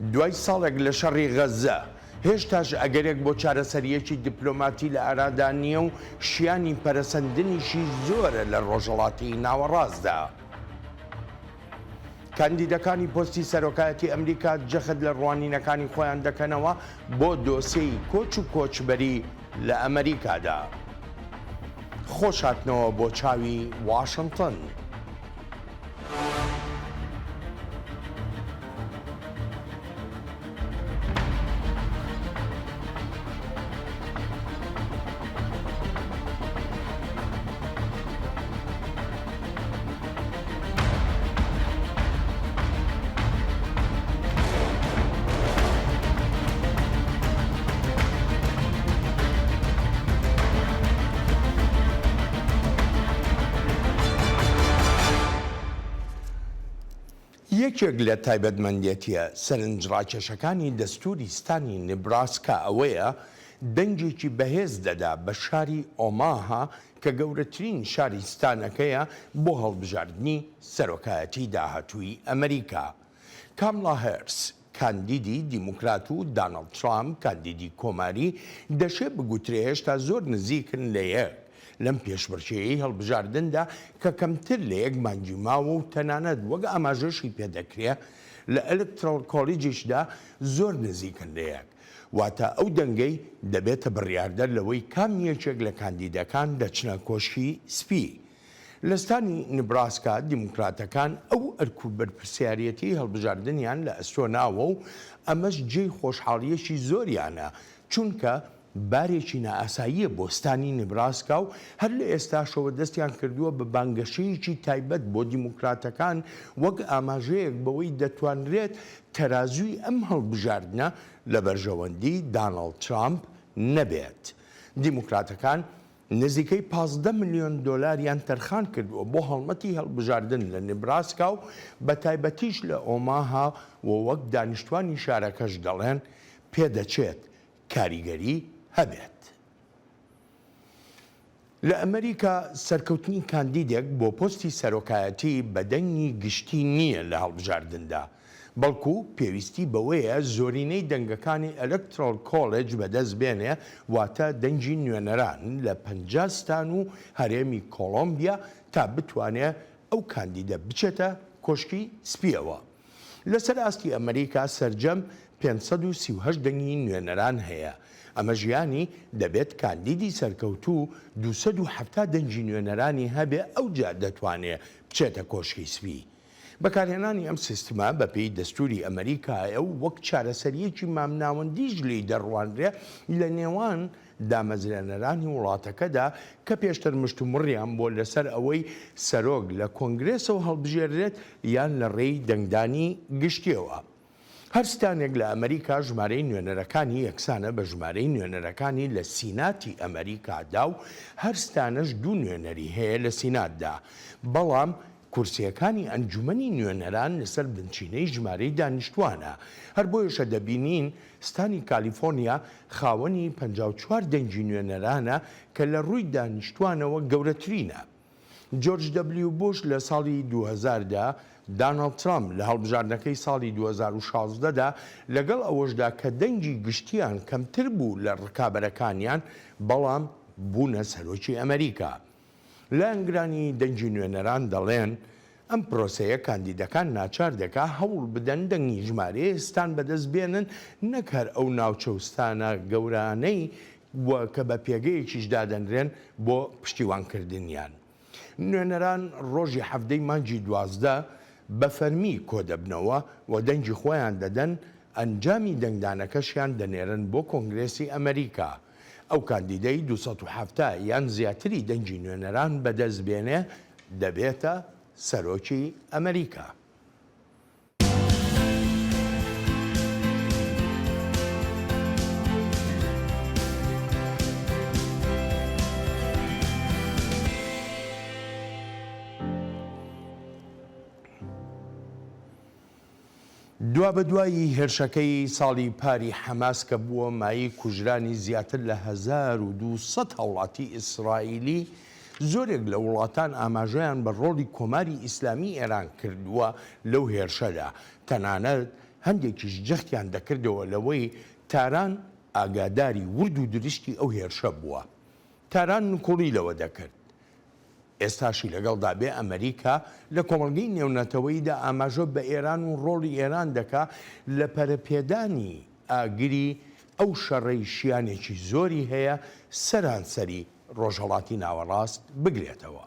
دوای ساڵێک لە شەڕی غەزە هێشتاش ئەگەرێک بۆ چارەسەریەکی دیپلۆماتی لە ئارادا نییە و شیانی پەرەسەندنیشی زۆرە لە ڕۆژهەڵاتی ناوەڕاستدا. کاندیدەکانی پۆستی سەرۆکایەتی ئەمریکا جەخت لە ڕوانینەکانی خۆیان دەکەنەوە بۆ دۆسیەی کۆچ و کۆچبەری لە ئەمریکادا. خۆشهاتنەوە بۆ چاوی واشنگتن. یەکێک لە تایبەتمەندێتیە سەرنجڕاکێشەکانی دەستوری ستانی نبراسکا ئەوەیە دەنگێکی بەهێز دەدا بە شاری ئۆماها کە گەورەترین شاری ستانەکەیە بۆ هەڵبژاردننی سەرۆکایەتی داهاتووی ئەمریکا. کاملا هێرس کاندیدی دیموکرات و دانەڵد ترامپ کاندیدی کۆماری دەشێت بگوترێ هێشتا زۆر نزیکن لە یەک لەم پێشبڕکێی هەڵبژاردندا کە کەمتر لە یەک مانگی ماوە و تەنانەت وەک ئاماژەشی پێدەکرێت لە ئەلکترۆل کۆلیجیشدا زۆر نزیکن لە یەک. واتە ئەو دەنگەی دەبێتە بڕیاردەر لەوەی کام یەکێک لە کاندیدەکان دەچنە کۆشکی سپی. لە ستانی نبراسکا دیموکراتەکان ئەو ئەرکوو بەرپرسیارەتی هەڵبژاردنیان لە ئەستۆناوە و ئەمەش جێی خۆشحاڵیەکی زۆریانە چونکە بارێکی نائاساییە بۆ ستانی نبراسکا و هەر لە ئێستاشەوە دەستیان کردووە بە بانگەشەیەکی تایبەت بۆ دیموکراتەکان وەک ئاماژەیەک بەوەی دەتوانرێت تەرازووی ئەم هەڵبژاردنە لە بەرژەوەندی دانەڵد ترامپ نەبێت. دیموکراتەکان نزیکەی 15 ملیۆن دۆلاریان تەرخان کردووە بۆ هەڵمەتی هەڵبژاردن لە نبراسکا و بە تایبەتیش لە ئۆماها و وەک دانیشتوانی شارەکەش دەڵێن پێدەچێت کاریگەری هەبێت. لە ئەمریکا سەرکەوتنی کاندیدێک بۆ پۆستی سەرۆکایەتی بەدەنگی گشتی نییە لە هەڵبژاردندا، بەڵکو پێویستی بەوەیە زۆرینەی دەنگەکانی ئەلکترۆل کۆڵێج بەدەست بێنێ واتە دەنگی نوێنەران لە 50 ستان و هەرێمی کۆڵۆمبیا تا بتوانێت ئەو کاندیدە بچێتە کۆشکی سپیەوە. لەسەر ئاستی ئەمریکا سەرجەم 538 دەنگی نوێنەران هەیە. ئەمە ژیانی دەبێت کاندیدی سەرکەوتوو 270 دەنگی نوێنەرانی هەبێ ئەوجا دەتوانێت بچێتە کۆشکی سپی. بەکارهێنانی ئەم سیستمە بەپێی دەستوری ئەمریکایە و وەک چارەسەریەکی مامناوەندیش لێی دەڕوانرێ لە نێوان دامەزرێنەرانی وڵاتەکەدا کە پێشتر مشتومڕیان بۆ لەسەر ئەوەی سەرۆک لە کۆنگرێسەوە هەڵبژێرێت یان لە ڕێی دەنگدانی گشتیەوە. هەر ستانێک لە ئەمریکا ژمارەی نوێنەرەکانی یەکسانە بە ژمارەی نوێنەرەکانی لە سیناتی ئەمریکادا و هەر ستانەش دوو نوێنەری هەیە لە سیناتدا، بەڵام کورسیەکانی ئەنجومەنی نوێنەران لەسەر بنچینەی ژمارەی دانیشتوانە. هەر بۆیەشە دەبینین ستانی کالیفۆرنیا خاوەنی 54 دەنگی نوێنەرانە کە لە ڕووی دانیشتوانەوە گەورەترینە. جۆرج دەبلیو بوش لە ساڵی 2000دا دانەڵد ترامپ لە هەڵبژاردنەکەی ساڵی 2016دا لەگەڵ ئەوەشدا کە دەنگی گشتیان کەمتر بوو لە ڕکابەرەکانیان بەڵام بوونە سەرۆکی ئەمریکا. لە ئەنگرانی دەنگی نوێنەران دەڵێن ئەم پرۆسەیە کاندیدەکان ناچار دەکا هەوڵ بدەن دەنگی ژمارەیە ستان بەدەست بێنن نەک هەر ئەو ناوچەوستانە گەورانەی کە بە پێگەیەکیش دادەنرێن بۆ پشتیوانکردنیان. نوێنەران ڕۆژی هەفتەی مانگی 12 بە فەرمی کۆ دەبنەوە و دەنگی خۆیان دەدەن ئەنجامی دەنگدانەکەشیان دەنێرن بۆ کۆنگرێسی ئەمریکا. ئەو کاندیدەی 270 یان زیاتری دەنگی نوێنەران بەدەست بێنێ دەبێتە سەرۆکی ئەمریکا. دوا بە دوایی هێرشەکەی ساڵی پاری حەماس کە بووە مایی کوژرانی زیاتر لە 1200 هەوڵاتی ئیسرائیلی زۆرێک لە وڵاتان ئاماژەیان بە ڕۆڵی کۆماری ئیسلامی ئێران کردووە لەو هێرشەدا، تەنانەت هەندێکیش جەختیان دەکردەوە لەوەی تاران ئاگاداری ورد و درشتی ئەو هێرشە بووە. تاران نکوڵیلەوە دەکرد. ئێستاشی لەگەڵدا بێ ئەمریکا لە کۆمەڵگەی نێونەتەوەیدا ئاماژە بە ئێران و ڕۆڵی ئێران دەکا لە پەرەپێدانی ئاگری ئەو شەڕەی شیانێکی زۆری هەیە سەرانسەری ڕۆژهەڵاتی ناوەڕاست بگرێتەوە.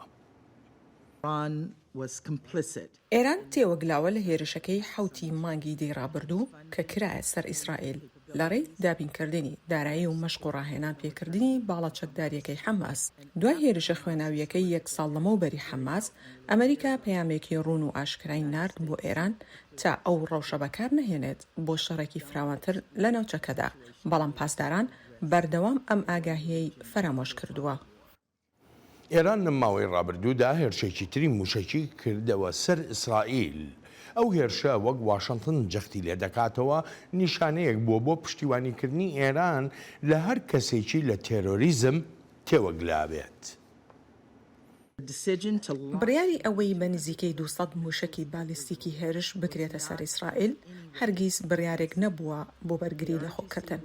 ئێران تێوەگلاوە لە هێرشەکەی حوتی مانگی دەیڕابردوو کە کرایە سەر ئیسرائیل لەڕێی دابینکردنی دارایی و مەشق و ڕاهێنان پێکردنی باڵا چەکداریەکەی حەماس. دوای هێرشە خوێناویەکەی 1 ساڵ لەمەوبەری حەماس، ئەمریکا پەیامێکی ڕوون و ئاشکرای نارد بۆ ئێران تا ئەو ڕەوشە بەکار نەهێنێت بۆ شەڕێکی فراوانتر لە ناوچەکەدا، بەڵام پاسداران بەردەوام ئەم ئاگاهیەی فەرامۆش کردووە. ئێران لە ماوەی ڕابردوودا هێرشێکی تری موشەکی کردەوە سەر ئیسرائیل. ئەو هێرشە وەک واشنگتن جەختی لێ دەکاتەوە نیشانەیەک بۆ پشتیوانیکردنی ئێران لە هەر کەسێکی لە تێرۆریزم تێوەگلابێت. بڕیاری ئەوەی بە نزیکەی 200 موشکی بالیستیکی هێرش بکرێتە سەر ئیسرائیل هەرگیز بڕیارێک نەبووە بۆ بەرگری لە خۆکردن.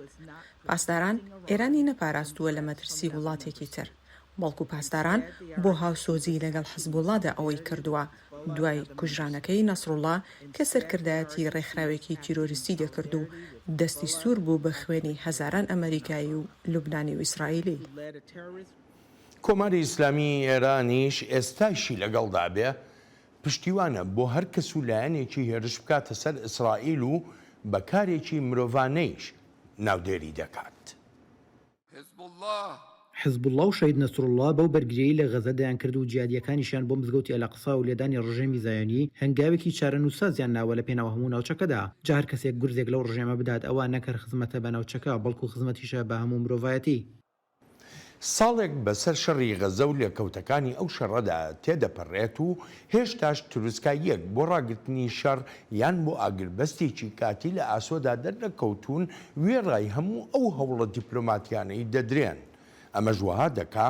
پاسداران ئێرانی نەپاراستووە لە مەترسی وڵاتێکی تر، بەڵکو پاسداران بۆ هاوسۆزی لەگەڵ حزبوڵڵادا ئەوەی کردووە دوای کوژرانەکەی نەسڕوڵڵا کە سەرکردایەتی ڕێکخراوێکی تیرۆریستی دەکرد و دەستی سوور بوو بە خوێنی هەزاران ئەمریکایی و لوبنانی و ئیسرائیلی. کۆماری ئیسلامی ئێرانیش ئێستاشی لەگەڵدا بێ پشتیوانە بۆ هەر کەس و لایەنێکی هێرش بکاتە سەر ئیسرائیل و بەکارێکی مرۆڤانەیش ناودێری دەکات. حزب الله و شەید نەسڕوڵڵا بەو بەرگریەی لە غەزە دەیان کرد و جیهادیەکانیشیان بۆ مزگەوتی ئەلەقسا و لێدانی ڕژێمی زایۆنی هەنگاوێکی چارەنووسازیان ناوە لە پێناوە هەموو ناوچەکەدا. جا هەر کەسێک گورزێک لەو ڕژێمە بدات ئەوە نەکەر خزمەتە بە ناوچەکە، بەڵکو خزمەتیشە بە هەموو مرۆڤایەتی. ساڵێک بەسەر شەڕی غەزە و لێکەوتەکانی ئەو شەڕەدا تێدەپەڕێت و هێشتاش تروسکاییەک بۆ ڕاگرتنی شەڕ یان بۆ ئاگربەستێکی کاتی لە ئاسۆدا دەرنەکەوتون وێڕای هەموو ئەو هەوڵە دیپلۆماتیانەی دەدرێن. ئەمە ژوها دەکا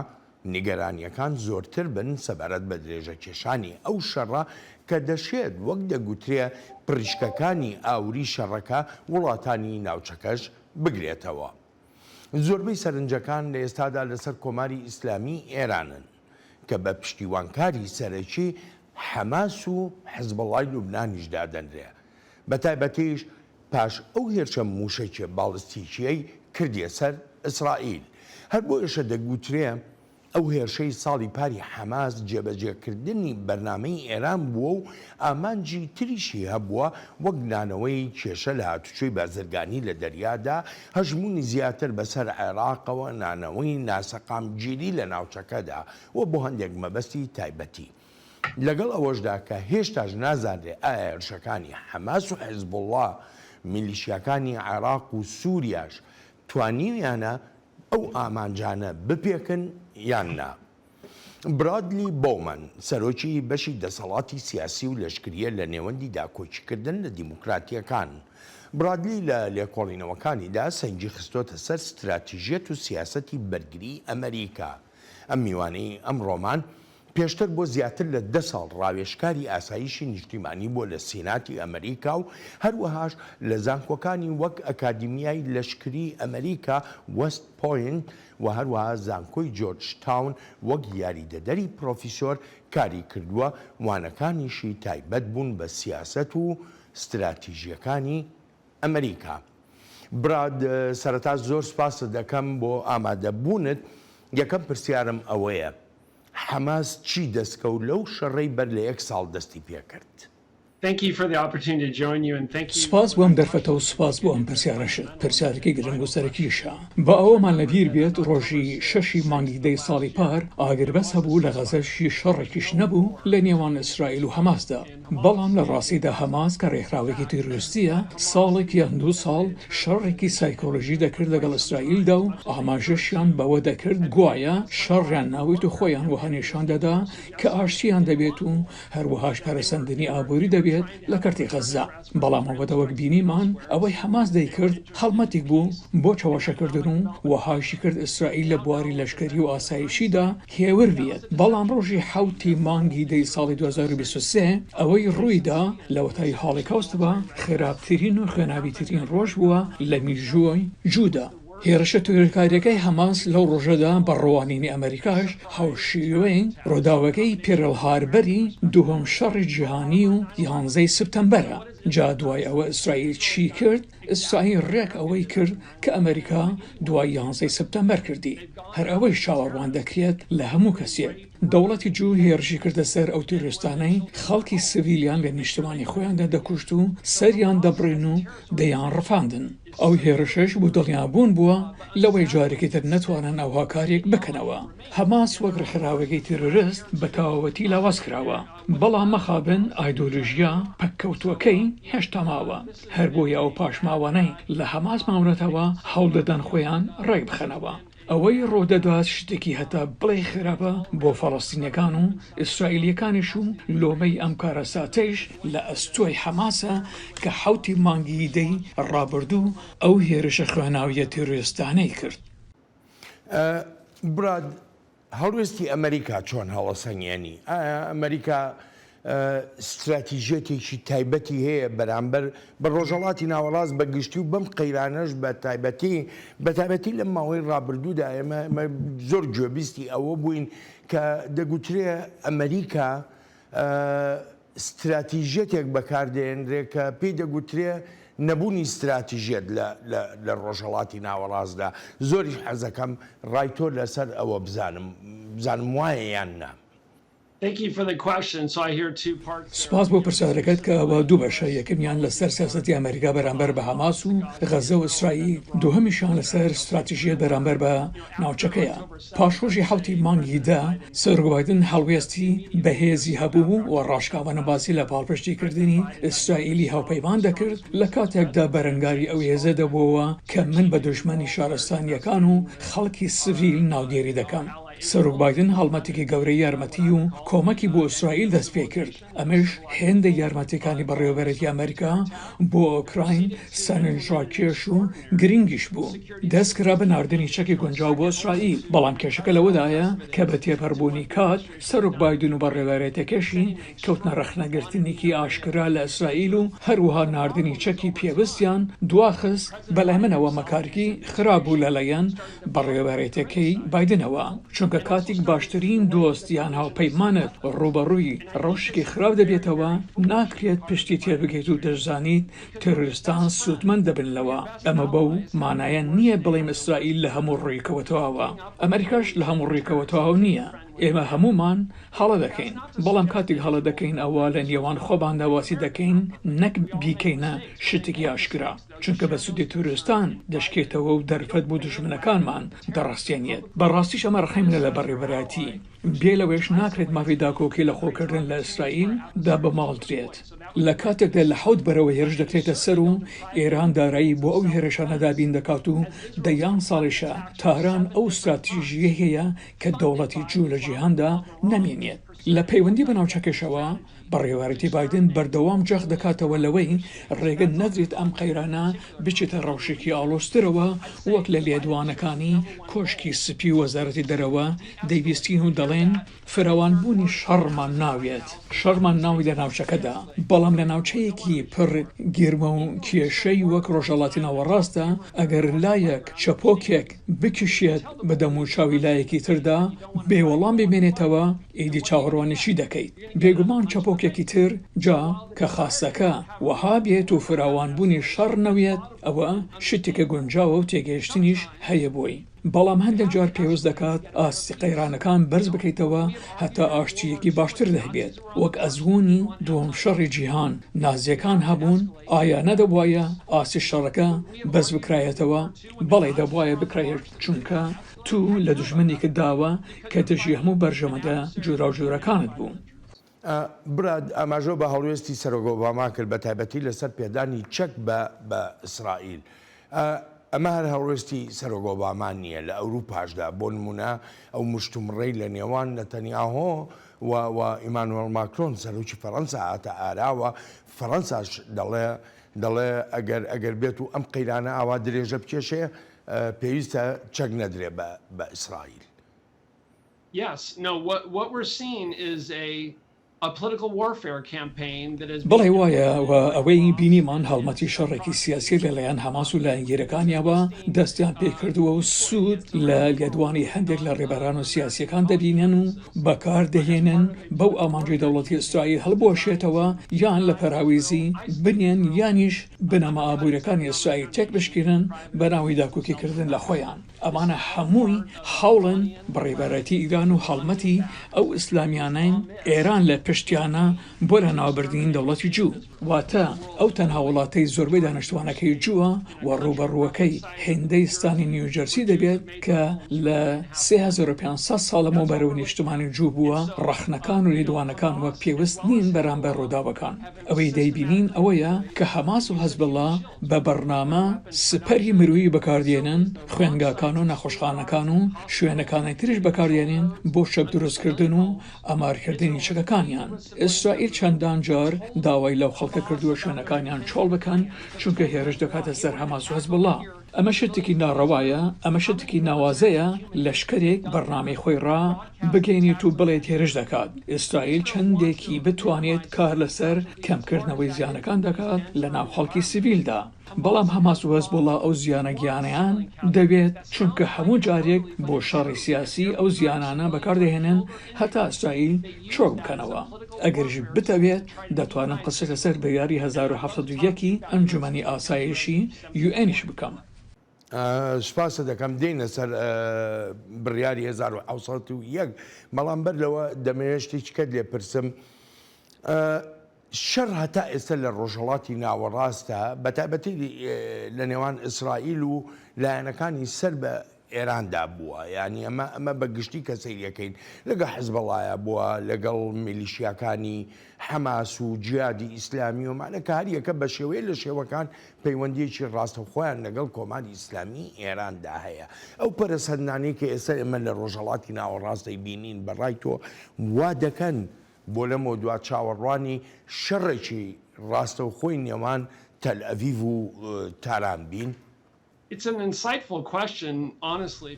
نیگەرانیەکان زۆرتر بن سەبارەت بە درێژە کێشانی ئەو شەڕە کە دەشێت وەک دەگوترێ پڕیشکەکانی ئاوری شەڕەکە وڵاتانی ناوچەکەش بگرێتەوە. زۆربەی سەرنجەکان لە ئێستادا لەسەر کۆماری ئیسلامی ئێرانن کە بە پشتیوانکاری سەرەکی حەماس و حزبەڵای لوبنانیشدا دەنرێ. بە تایبەتیش پاش ئەو هێرشە موشەکی باڵستیکیەی کردیە سەر ئیسرائیل. هەر بۆ ئێشە دەگوترێ ئەو هێرشەی ساڵی پاری حەماس جێبەجێکردنی بەرنامەی ئێران بووە و ئامانجی تریشی هەبووە وەک نانەوەی کێشە لە هاتوچۆی بازرگانی لە دەریادا، هەژمونی زیاتر بەسەر عێراقەوە، نانەوەی ناسەقامگیری لە ناوچەکەدا و بۆ هەندێک مەبەستی تایبەتی. لەگەڵ ئەوەشدا کە هێشتاش نازانرێ ئایا هێرشەکانی حەماس و حیزبوڵڵا میلیشیاکانی عێراق و سووریاش توانیویانە ئەو ئامانجانە بپێکن یان نا. برادلی بۆمەن سەرۆکی بەشی دەسەڵاتی سیاسی و لەشکریە لە نێوەندی داکۆچیکردن لە دیموکراتیەکان. برادلی لە لێکۆڵینەوەکانیدا سەنگی خستۆتە سەر ستراتیژیەت و سیاسەتی بەرگری ئەمریکا. ئەم میوانەی ئەم ڕۆمان پێشتر بۆ زیاتر لە 10 ساڵ ڕاوێژکاری ئاسایشی نیشتیمانی بۆ لە سیناتی ئەمریکا و هەروەهاش لە زانکۆکانی وەک ئەکادیمیای لەشکری ئەمریکا وەست پۆینت و هەروەها زانکۆی جۆرج تاون وەک یاریدەدەری پرۆفیسۆر کاری کردووە، وانەکانیشی تایبەت بوون بە سیاسەت و ستراتیژیەکانی ئەمریکا. براد سەرەتا زۆر سپاس دەکەم بۆ ئامادەبوونت. یەکەم پرسیارم ئەوەیە حەماس چی دەستکەوت لەو شەڕەی بەر لە 1 ساڵ دەستی پێکرد؟ سپاس بۆ ئەم دەرفەتە و سپاس بۆ ئەم پرسیارەشت. پرسیارەکەی گرنگ و سەرەکیشە. بە ئەوەمان لەبیر بێت ڕۆژی 6 مانگی 10 ساڵی پار ئاگربەس هەبوو لە غەزەشی شەڕێکیش نەبوو لە نێوان ئیسرائیل و هەماسدا. بەڵام لە ڕاستیدا هەماس کە ڕێکخراوێکی تیرۆریستیە ساڵێک یان 2 ساڵ شەڕێکی سایکۆلۆژی دەکرد لەگەڵ ئیسرائیلدا و ئاماژەشیان بەوە دەکرد گوایە شەڕیان ناوێت و خۆیان وەهەنێشان دەدا کە ئاشتیان دەبێت و هەروەهاش پەرەسەندنی ئابووری دەبێت بێت لە کەرتی غەزا بەڵام ئەوەتەوەک بینیمان ئەوەی حەماس دەیکرد هەڵمەتێک بوو بۆ چاوەشەکردن و وەهاشی کرد ئیسرائیل لە بواری لەشکری و ئاسایشیدا هێور بێت بەڵام ڕۆژی حوتی مانگی دەی ساڵی 2023 ئەوەی ڕوویدا لە وەتای هۆڵیکۆستەوە خراپترین و خوێناویترین ڕۆژ بووە لە میژوۆی جوودا هێرشە توێرکاریەکەی هەماس لەو ڕۆژەدا بە ڕۆوانینی ئەمریکاش هاوشیوەی ڕۆداوەکەی پیرل هاربەری دووهەم شەڕی جیهانی و 11 سپتەمبەرە جا دوای ئەوە ئیسرائیل چی کرد؟ ئیسرائیل ڕێک ئەوەی کرد کە ئەمریکا دوای 11 سپتەمبەر کردی هەر ئەوەی شاوەڕوان دەکرێت لە هەموو کەسێک دەوڵەتی جوو هێرشی کردە سەر ئەو تیرۆریستانەی خەڵکی سڤیلیان لە نیشتمانی خۆیاندا دەکوشت و سەریان دەبڕین و دەیان ڕفاندن ئەو هێرشش بۆ دڵنیابوون بووە لەوەی جارێکی تر نەتوانن ئەو هاکارێک بکەنەوە هەماس وەک ڕێکخراوەکەی تیرۆریست بە تەواوەتی لاواز کراوە بەڵام مەخابن ئایدۆلۆژیا پەککەوتوەکەی هێشتا ماوە هەر بۆیە ئەو پاشماوانەی لە هەماس ماورەتەوە هەوڵ دەدەن خۆیان ڕێک بخەنەوە ئەوەی ڕۆدەدات شتێکی هەتا بڵێ خراپە بۆ فەڵەستینەکان و ئیسرائیلیەکانیش و لۆمەی ئەم کارە ساتەیش لە ئەستۆی حەماسە کە حوتی مانگی دەی ڕابردوو ئەو هێرشە خوێناویە تیرۆریستانەی کرد براد هەڵوێستی ئەمریکا چۆن هەڵەسەنگێنی ئەمریکا استراتیژێتێکی تایبەتی هەیە بەرامبەر بە ڕۆژهەڵاتی ناوەڕاست بە گشتی و بەم قەیرانەش بە تایبەتی لە ماوەی ڕابردوودا ئێمە زۆر گوێبیستی ئەوە بووین کە دەگوترێ ئەمریکا استراتیژێتێک بەکاردێنرێ کە پێی دەگوترێ نەبوونی استراتیژێت لە ڕۆژهەڵاتی ناوەڕاستدا زۆریش حەزەکەم ڕای تۆ لەسەر ئەوە بزانم وایە یان نا سپاس بۆ پرسیارەکەت کە ئەوە دوو بەشە یەکەمیان لەسەر سیاسەتی ئەمریکا بەرامبەر بە هەماس و غەزە و ئیسرائیل دووهەمیشان لەسەر استراتیژیە بەرامبەر بە ناوچەکەیە پاشۆژی حوتی مانگیدا سەرۆبایدن هەڵوێستی بەهێزی هەبوو و ڕاشکاوانە باسی لە پاڵپشتیکردنی ئیسرائیلی هاوپەیمان دەکرد لە کاتێکدا بەرەنگاری ئەو هێزە دەبووەوە کە من بە دژمنی شارستانیەکان و خەڵکی سڤیل ناودێری دەکەم سەرۆک بایدن هەڵمەتێکی گەورەی یارمەتی و کۆمەکی بۆ ئیسرائیل دەست پێ کرد ئەمەش هێندە یارمەتیەکانی بەڕێوەبەرێتی ئەمریکا بۆ ئۆکراین سەرنجڕاکێش و گرنگیش بوو دەستکرا بە ناردنی چەکی گونجاو بۆ ئیسرائیل بەڵام کێشەکە لەوەدایە کە بە تێپەڕبوونی کات سەرۆک بایدن و بەڕێوەبەرێتەکەشی کەوتنە ڕەخنەگرتنێکی ئاشکرا لە ئیسرائیل و هەروەها ناردنی چەکی پێویستیان دواخست بەلای منەوە مەکارکی خراپبوو لەلایەن بەڕێوەبەرێتەکەی بایدنەوە چونکە کاتێک باشترین دۆستیان هاوپەیمانت ڕوبەڕووی ڕۆژێکی خراپ دەبێتەوە ناکرێت پشتی تێبگەیت و دەشزانیت تێرۆریستان سوودمەند دەبنەوە ئەمە بەو مانایە نییە بڵێم ئیسرائیل لە هەموو ڕێکەوەتەوەوە ئەمریکاش لە هەموو ڕێکەوەتەوە نییە ئێمە هەمومان هەڵە دەکەین بەڵام کاتێک هەڵە دەکەین ئەوە لە نێوان خۆباندا واسی دەکەین نەک بیکەینە شتێکی ئاشکرا چونکە بە سوودی تورستان دەشکێتەوە و دەرفەت بۆ دژمنەکانمان دەڕاستێنێت بەڕاستیش ئەمە ڕخەیمە لە بەڕێوەبەراتی بێ لەوێش ناکرێت مافی داکۆکی لە خۆکردن لە ئیسرائیل دا بەماڵدرێت لە کاتێکدا لە حەوت بەرەوە هێرش دەکرێتە سەر و ئێران دارایی بۆ ئەو هێرشانەدا بین دەکات و دەیان ساڵیشە تاران ئەو استراتیژیە هەیە کە دەوڵەتی جوو لە جیهاندا نەمێنێت لە پەیوەندی بە ناوچەکەشەوە بەڕێوەبەرێتی بایدن بەردەوام جەخ دەکاتەوە لەوەی ڕێگە نەدرێت ئەم قەیرانە بچێتە ڕەوشێکی ئاڵۆسترەوە وەک لە لێدوانەکانی کۆشکی سپی وەزارەتی دەرەوە دەیویستین و دەڵێن فراوانبوونی شەڕمان ناوێت شەڕمان ناوی لە ناوچەکەدا بەڵام لە ناوچەیەکی پڕ گرمە و کێشەی وەک ڕۆژهەڵاتی ناوەڕاستە ئەگەر لایەک چەپۆکێک بکشێت بە دەموچاوی لایەکی تردا بێوەڵام بمێنێتەوە ئیدی چاوەڕوانیشی دەکەیت بێگومان چەپۆکێکی تر جا کە خاستەکە وەها بێت و فراوانبوونی شەڕ نەوێت ئەوە شتێکە گونجاوە و تێگەیشتنیش هەیە بۆی بەڵام هەندێک جار پێویست دەکات ئاستی قەیرانەکان بەرز بکەیتەوە هەتا ئاشتیەکی باشتر دەهبێت وەک ئەزوونی دووەم شەڕی جیهان نازیەکان هەبوون ئایا نەدەبوایە ئاستی شەڕەکە بەس بکرایەتەوە بەڵێ دەبوایە بکرایێت چونکە تو لە دژمنێکت داوە کە دژی هەموو بەرژەمەدا جوورا و جوورەکانت بوو براد ئەماژۆ بە هەڵوێستی سەرۆک ئۆباما کرد بە تایبەتی لەسەر پێدانی چەک بە ئیسرائیل ئەمە هەر هەڵوێستی سەرۆک ئۆباما نییە لە ئەوروپاشدا بۆ نمونە ئەو مشتومڕەی لە نێوان نەتەنیاهۆ و ئیمانوێل ماکرۆن سەرۆکی فەڕەنسا هاتە ئاراوە فەڕەنساش دەڵێ ئەگەر بێت و ئەم قەیرانە ئاوا درێژە بکێشەیە پێویستە چەک نەدرێ بە ئیسرائیل. Yes. No, what we're seeing is a political warfare campaign that is بەڵێ وایە و ئەوەی بینیمان هەڵمەتی شەڕێکی سیاسی لەلایەن هەماس و لایەنگیرەکانیەوە دەستیان پێکردووە و سوود لە لێدوانی هەندێک لە ڕێبەران و سیاسیەکان دەبینن و بەکاردەهێنن بەو ئامانجەی دەوڵەتی ئیسرائیل هەڵبۆشێتەوە یان لە پەراویزی بنێن یانیش بنەما ئابوووریەکانی ئیسرائیل تێک بشکێنن بە ناوی داکۆکیکردن لە خۆیان. ئەمانە هەمووی هەوڵن بەڕێبەرەتی ئیران و هەڵمەتی ئەو ئیسلامیانەی ئێران لە پشتیانە بۆ لە ناوبردنین دەوڵەتی جوو واتە ئەو تەنها وڵاتەی زۆربەی دانیشتوانەکەی جووە و ڕوبەڕووەکەی هێندەی ستانی نیوجەرسی دەبێت کە لە 3500 ساڵەمە بەرەو نیشتمانی جوو بووە ڕەخنەکان و لێدوانەکان وەک پێویست نین بەرامبەر ڕووداوەکان. ئەوەی دەیبینین ئەوەیە کە هەماس و حەزبەڵڵا بە بەرنامە سپەری مرویی بەکاردێنن خوێنگاکان و نەخۆشخانەکان و شوێنەکانی تریش بەکاردێنین بۆ شەک دروستکردن و ئەمارکردنی چەکەکانیان. ئیسرائیل چەندان جار داوای لەو خەڵکە کردووە شوێنەکانیان چۆڵ بکەن چونکە هێرش دەکاتە سەر هەماس و حەزبەڵڵا. ئەمە شتێکی ناڕەوایە، ئەمە شتێکی ناوازەیە لەشکرێک بەرنامەی خۆی ڕا بگەینێت و بڵێت هێرش دەکات. ئیسرائیل چەندێکی بتوانێت کار لەسەر کەمکردنەوەی زیانەکان دەکات لە ناو خەڵکی سیڤیلدا. بەڵام هەماس و حەزبەڵڵا ئەو زیانە گیانیان دەبێت چونکە هەموو جارێک بۆ شەڕی سیاسی ئەو زیانانە بەکاردەهێنن هەتا ئیسرائیل چۆک بکەنەوە. ئەگەرش بتەوێت دەتوانم قسە لەسەر بەیاری 1970 ئەنجومەنی ئاسایشی UNش بکەم. سپاسە دەکەم دێنە سەر بڕیاری 1970 بەڵام بەر لەوە دەمەوێت شتێکی کەت لێ پرسم. شەڕ هەتا ئێستا لە ڕۆژهەڵاتی ناوەڕاستە بەتایبەتی لە نێوان ئیسرائیل و لایەنەکانی سەر بە ئێراندا بووە، یعنی ئەمە بەگشتی کە سەیرەکەین لەگە حیزبەڵایە بووە لەگەڵ میلیشیاکانی حەماس و جیهادی ئیسلامی و مانەکە هەریەکە بە شێوەیە لە شێوەکان پەیوەندیەکی ڕاستەوخۆیان لەگەڵ کۆماری ئیسلامی ئێراندا هەیە. ئەو پەرەسەندانەی کە ئێستا ئێمە لە ڕۆژهەڵاتی ناوەڕاستەی بینین بەڕای تۆ وا دەکەن بۆ لەمە دوا چاوەڕوانی شەڕێکی ڕاستەوخۆی نێوان تەل ئەڤیڤ و تاران بین.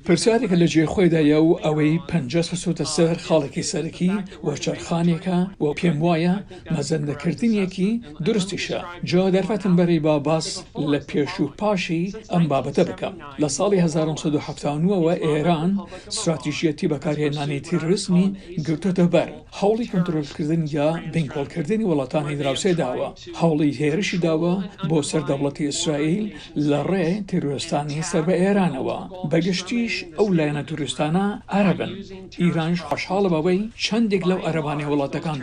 پرسیارێکە لە جێ خۆیدایە و ئەوەی پەنجەس بسوتە سەر خاڵێکی سەرەکی و چەرخانێکە و پێم وایە مەزەندەکردنیەکی درستیشە. جا دەرفەتم بەری با باس لە پێش و پاشی ئەم بابەتە بکەم. لە ساڵی 1970ەوە ئێران استراتیژیەتی بەکارهێنانی تیرۆریزمی گرتوتە بەر. هەوڵی کۆنترۆلکردن یا بینکۆڵکردنی وڵاتانی دراوسێ داوە. هەوڵی هێرشی داوە بۆ سەردەوڵەتی ئیسرائیل لە ڕێ تیرۆریستانی سەر بە ئێرانەوە. بەگشتیش ئەو لایەنە توریستانە عەرەبن. ئیرانش خۆشحاڵە بەوەی چەندێک لەو عەرەبانەی وڵاتەکان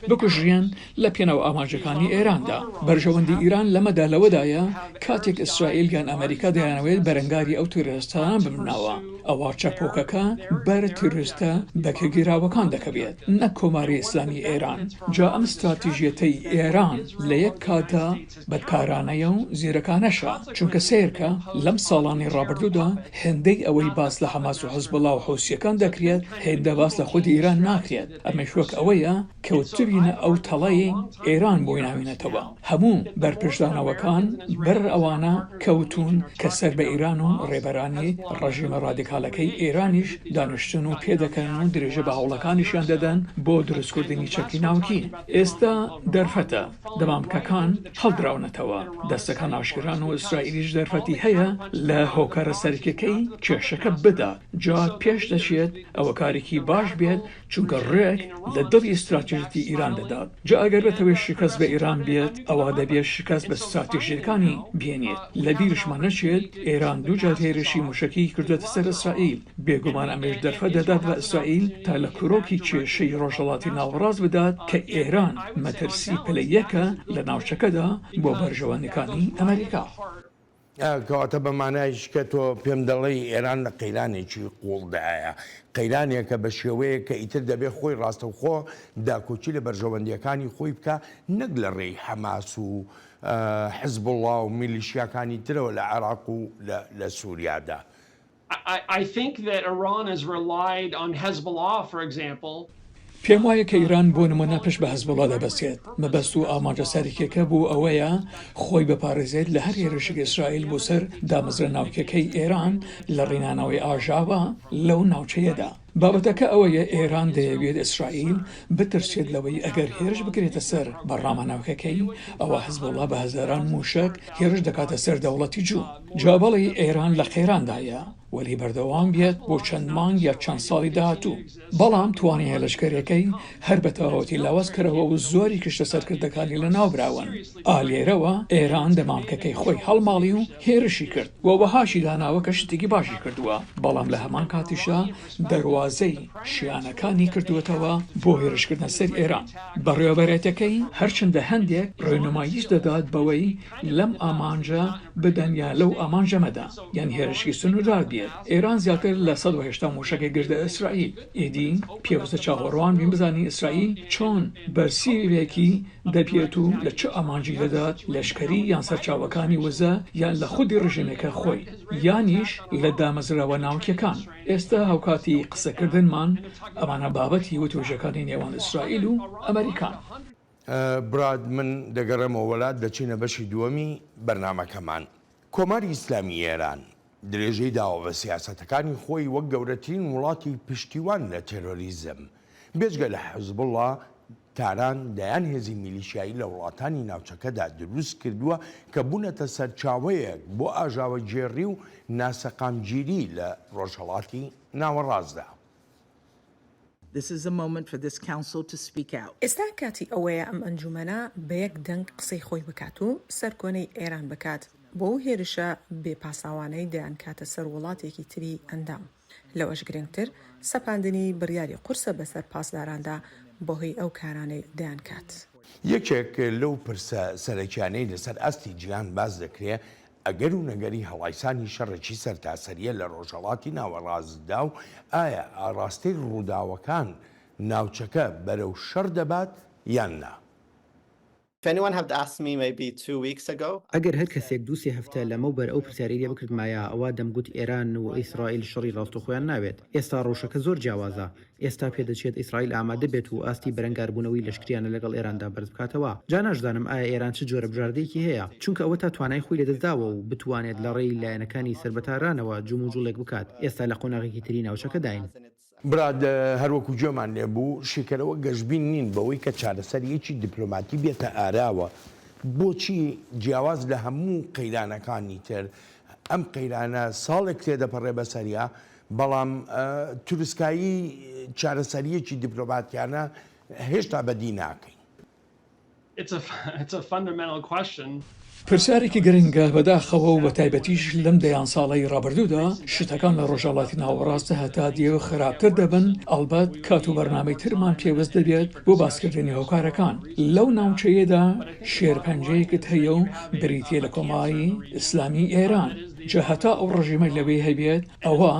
بکوژرێن لە پێناو ئاماژەکانی ئێراندا. بەرژەوەندی ئیران لەمەدا لەوەدایە کاتێک ئیسرائیل یان ئەمریکا دەیانەوێت بەرەنگاری ئەو تیرۆریستانە بمناوە. ئەوە چەپۆکەکە بەر تیرۆریستە بەکەگیراوەکان دەکەوێت نەک کۆماری ئیسلامی ئێران. جا ئەم استراتیژیەتەی ئێران لە یەک کاتە بەدکارانەیە و زیرەکانەشە چونکە سیرکە لەم ساڵانی ڕابردوودا هێندەی ئەوەی باس لە حەماس و حیزبەڵڵا و حوسیەکان دەکرێت هێندە باس لە خودی ئیران ناکرێت. ئەمەش وەک ئەوەیە کەوتبینە ئەو تەڵەی ئێران بۆی ناوینێتەوە. هەموو بەرپشدانەوەکان بەر ئەوانە کەوتون کە سەر بە ئیران و ڕێبەرانی ڕژیمە ڕادیکالەکەی ئێرانیش دانیشتن و پێدەکەن و درێژە بە هەوڵەکانیشیان دەدەن بۆ دروستکردنی چەکی ناوکی. ئێستا دەرفەتە دەمامکەکان هەڵدراونەتەوە. دەستەکان ئاشکران و ئیسرائیلیش دەرفەتی هەیە لە هۆکارە سەرکەکەی کێشەکە بدا. جا پێش دەچێت ئەوە کارێکی باش بێت چونکە ڕێک لە دڵی استراتیژیەتی ئیران دەدات. جا ئەگەر بێتەوەی شکست بە ئیران بێت ئەوە دەبێت شکست بە استراتیژیەکانی بێنێت. لە بیرشمان نەچێت ئێران دووجار هێرشی موشکی کردوێتە سەر ئیسرائیل. بێگومان ئەمەش دەرفەت دەدات بە ئیسرائیل تا لە کۆرۆکی کێشەی ڕۆژهەڵاتی ناوەڕاست بدات کە ئێران مەترسی پلەیەکە لە ناوچەکەدا بۆ بەرژەوەندەکانی ئەمریکا. کەواتە بەمانایش کە تۆ پێم دەڵێی ئێران لە قەیرانێکی قوڵدایە قەیرانێکە بە شێوەیە کە ئیتر دەبێت خۆی ڕاستەوخۆ داکۆچی لە بەرژەوەندیەکانی خۆی بکە نەک لە ڕێی حەماس و حزب الله و میلیشیاکانی ترەوە لە عێراق و لە سووریادا. I think that Iran has relied on Hezbollah, for example. پێم وایە کە ئیران بۆ نمونە پشت بە حەزبوڵڵا دەبەستێت. مەبەست و ئاماژە سەرەکیەکە بوو ئەوەیە خۆی بپارێزێت لە هەر هێرشێکی ئیسرائیل بۆ سەر دامەزرە ناوکەکەی ئێران لە ڕێنانەوەی ئاژاوە لەو ناوچەیەدا. بابەتەکە ئەوەیە ئێران دەیەوێت ئیسرائیل بترسێت لەوەی ئەگەر هێرش بکرێتە سەر بەڕامە ناوکەکەی ئەوە حەزبوڵڵا بە هەزاران موشک هێرش دەکاتە سەر دەوڵەتی جوو. جابەڵی ئێران لە خێراندایە وەلی بەردەوام بێت بۆ چەند مانگ یا چەند ساڵی داهاتوو. بەڵام توانی هێلشکەرەکەی هەر بە تەواوەتی لاواز کردەوە و زۆری کشتە سەرکردەکانی لە ناوبراون. ئالێرەوە ئێران دەمامکەکەی خۆی هەڵماڵی و هێرشی کرد و وەهاشی داناوە کە شتێکی باشی کردووە. بەڵام لە هەمان کاتیشە دەواازەی شیانەکانی کردوێتەوە بۆ هێرشکردنە سەر ئێران. بەڕێوەبەرێتەکەی هەرچنددە هەندێک ڕێنماییش دەدات بەوەی لەم ئامانجە بدەن یا لەو ئامانجەمەدا یان هێرشی سنوردار بێت. ئێران زیاتر لە 180 موشەکەی گردە ئیسرائیل. ئیدی پێوەستە چاوەڕوان بین بزانی ئیسرائیل چۆن بەرسیوێکی دەبێت و لە چه ئامانجی دەدات لەشکری یان سەرچاوەکانی وزە یان لە خودی ڕژێمێکە خۆی یانیش لە دامەزراوە ناوکیەکان. ئێستا هاوکاتی قسەکردنمان ئەمانە بابەتی وتوێژەکانی نێوان ئیسرائیل و ئەمریکان. براد من دەگەڕێمەوە وڵات دەچینە بەشی دووەمی بەرنامەکەمان. کۆماری ئیسلامی ئێران درێژەی داوە بە سیاسەتەکانی خۆی وەک گەورەترین وڵاتی پشتیوان لە تێرۆریزم بێجگە لە حەزبوڵڵا تاران دەیان هێزی میلیشیایی لە وڵاتانی ناوچەکەدا دروست کردووە کە بوونەتە سەرچاوەیەک بۆ ئاژاوە جێڕی و ناسەقامگیری لە ڕۆژهەڵاتی ناوەڕاستدا. ئێستا کاتی ئەوەیە ئەم ئەنجومەنە بە یەک دەنگ قسەی خۆی بکات و سەرکۆنەی ئێران بکات بۆ هێرشە بێپاساوانەی دەیان کاتە سەر وڵاتێکی تری ئەندام. لەوەش گرنگتر سەپاندنی بڕیاری قورسە بەسەر پاسداراندا بۆ هۆی ئەو کارانەی دەیان کات. یەکێک لەو پرسە سەرەکیانەی لەسەر ئەستی جیهان باز دەکرێت ئەگەر و نەگەری هەڵایسانی شەڕێکی سەرتاسەریە لە ڕۆژهەڵاتی ناوەڕاستدا و ئایا ئاڕاستەی ڕووداوەکان ناوچەکە بەرەو شەڕ دەبات یان نا. ئەگەر هەر کەسێک دووسێ هەفتە لەمەوبەر ئەو پرسیارەیە بکردمایە ئەوە دەمگوت ئێران و ئیسرائیل شەڕی ڕاستەخۆیان ناوێت. ئێستا ڕۆژەکە زۆر جیاوازە. ئێستا پێدەچێت ئیسرائیل ئامادە بێت و ئاستی بەرەنگاربوونەوەی لەشکریانە لەگەڵ ئێراندا بەرز بکاتەوە. جا نازانم ئایا ئێران چ جۆرە بژاردەیەکی هەیە چونکە ئەوە تا توانای خۆی لەدەستداوە و بتوانێت لە ڕێی لایەنەکانی سەربەتارانەوە جوم و جوڵێک بکات. ئێستا لە قۆناغێکی تری ناوچەکە داین. براد هەروەکو جۆمان لێبوو شیکەرەوە گەشتبین نین بەوەی کە چارەسەریەکی دیپلۆماتی بێتە ئاراوە. بۆچی جیاواز لە هەموو قەیرانەکانی تر ئەم قەیرانە ساڵێک تێدەپەڕێ بەسەریا بەڵام تورسکایی چارەسەریەکی دیپلۆماتیانە هێشتا بەدی ناکەین. It's a fundamental question. پرسیارێکی گرنگە بەداخەوە و بە تایبەتیش لەم دەیان ساڵی ڕابردوودا شتەکان لە ڕۆژهەڵاتی ناوەڕاستە هەتا دیێوە خراپتر دەبن. ئەڵبەت کات و بەرنامەی ترمان پێوەست دەبێت بۆ باسکردنی هۆکارەکان. لەو ناوچەیەدا شێرپەنجەیەکت هەیە و بریتیە لە کۆماری ئیسلامی ئێران. جا هەتا ئەو ڕژیمە لەوەی هەبێت ئەوە